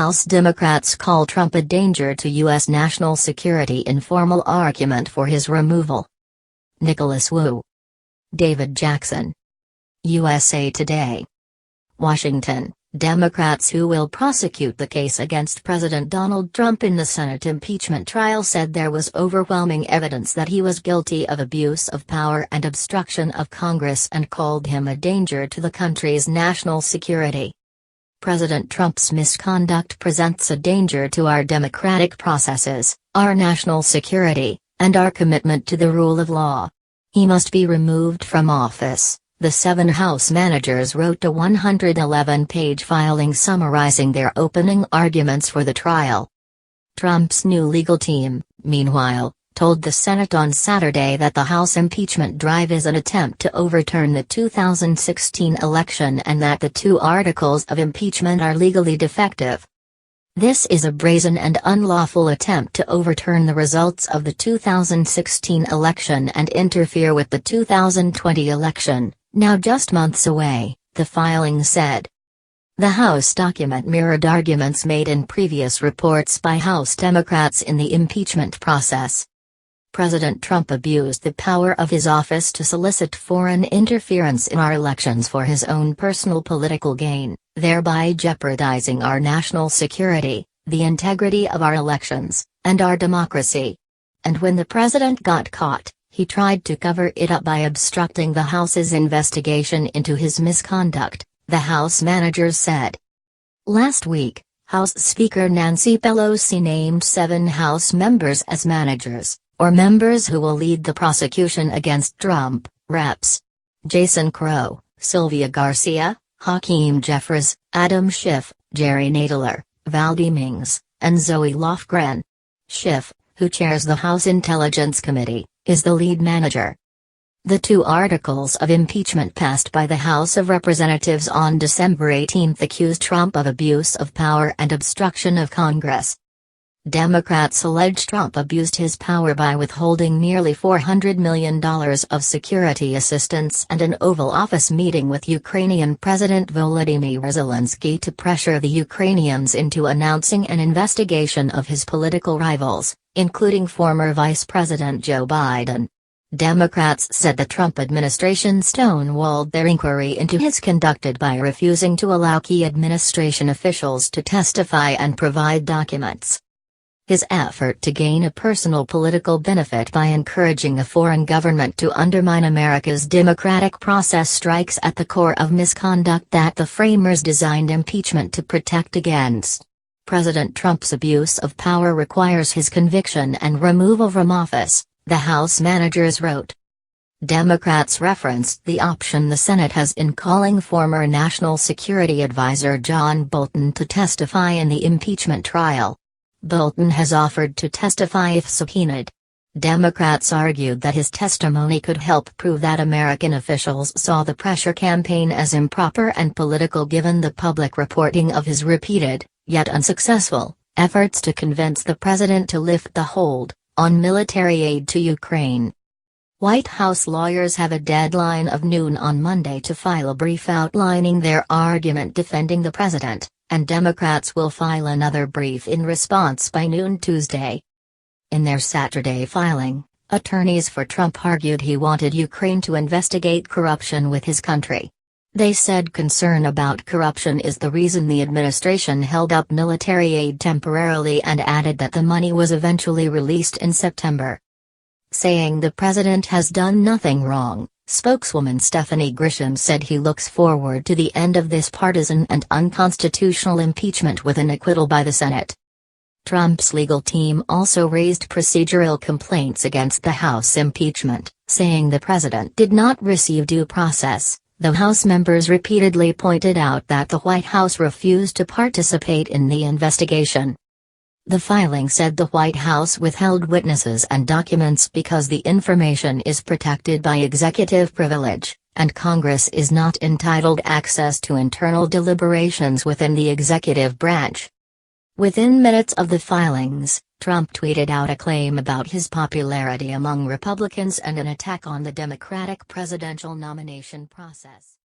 House Democrats call Trump a danger to U.S. national security in formal argument for his removal. Nicholas Wu. David Jackson. USA Today. Washington. Democrats who will prosecute the case against President Donald Trump in the Senate impeachment trial said there was overwhelming evidence that he was guilty of abuse of power and obstruction of Congress and called him a danger to the country's national security. President Trump's misconduct presents a danger to our democratic processes, our national security, and our commitment to the rule of law. He must be removed from office. The 7 House managers wrote a 111-page filing summarizing their opening arguments for the trial. Trump's new legal team, meanwhile, told the Senate on Saturday that the House impeachment drive is an attempt to overturn the 2016 election and that the 2 articles of impeachment are legally defective. This is a brazen and unlawful attempt to overturn the results of the 2016 election and interfere with the 2020 election, now just months away, the filing said. The House document mirrored arguments made in previous reports by House Democrats in the impeachment process. President Trump abused the power of his office to solicit foreign interference in our elections for his own personal political gain, thereby jeopardizing our national security, the integrity of our elections, and our democracy. And when the president got caught, he tried to cover it up by obstructing the House's investigation into his misconduct, the House managers said. Last week, House Speaker Nancy Pelosi named 7 House members as managers, or members who will lead the prosecution against Trump. Reps. Jason Crow, Sylvia Garcia, Hakeem Jeffries, Adam Schiff, Jerry Nadler, Val Demings, and Zoe Lofgren. Schiff, who chairs the House Intelligence Committee, is the lead manager. The 2 articles of impeachment passed by the House of Representatives on December 18 accused Trump of abuse of power and obstruction of Congress. Democrats allege Trump abused his power by withholding nearly $400 million of security assistance and an Oval Office meeting with Ukrainian President Volodymyr Zelensky to pressure the Ukrainians into announcing an investigation of his political rivals, including former Vice President Joe Biden. Democrats said the Trump administration stonewalled their inquiry into his conduct by refusing to allow key administration officials to testify and provide documents. His effort to gain a personal political benefit by encouraging a foreign government to undermine America's democratic process strikes at the core of misconduct that the framers designed impeachment to protect against. President Trump's abuse of power requires his conviction and removal from office, the House managers wrote. Democrats referenced the option the Senate has in calling former National Security Advisor John Bolton to testify in the impeachment trial. Bolton has offered to testify if subpoenaed. Democrats argued that his testimony could help prove that American officials saw the pressure campaign as improper and political given the public reporting of his repeated, yet unsuccessful, efforts to convince the president to lift the hold on military aid to Ukraine. White House lawyers have a deadline of noon on Monday to file a brief outlining their argument defending the president, and Democrats will file another brief in response by noon Tuesday. In their Saturday filing, attorneys for Trump argued he wanted Ukraine to investigate corruption with his country. They said concern about corruption is the reason the administration held up military aid temporarily and added that the money was eventually released in September. Saying the president has done nothing wrong, spokeswoman Stephanie Grisham said he looks forward to the end of this partisan and unconstitutional impeachment with an acquittal by the Senate. Trump's legal team also raised procedural complaints against the House impeachment, saying the president did not receive due process, though House members repeatedly pointed out that the White House refused to participate in the investigation. The filing said the White House withheld witnesses and documents because the information is protected by executive privilege, and Congress is not entitled access to internal deliberations within the executive branch. Within minutes of the filings, Trump tweeted out a claim about his popularity among Republicans and an attack on the Democratic presidential nomination process.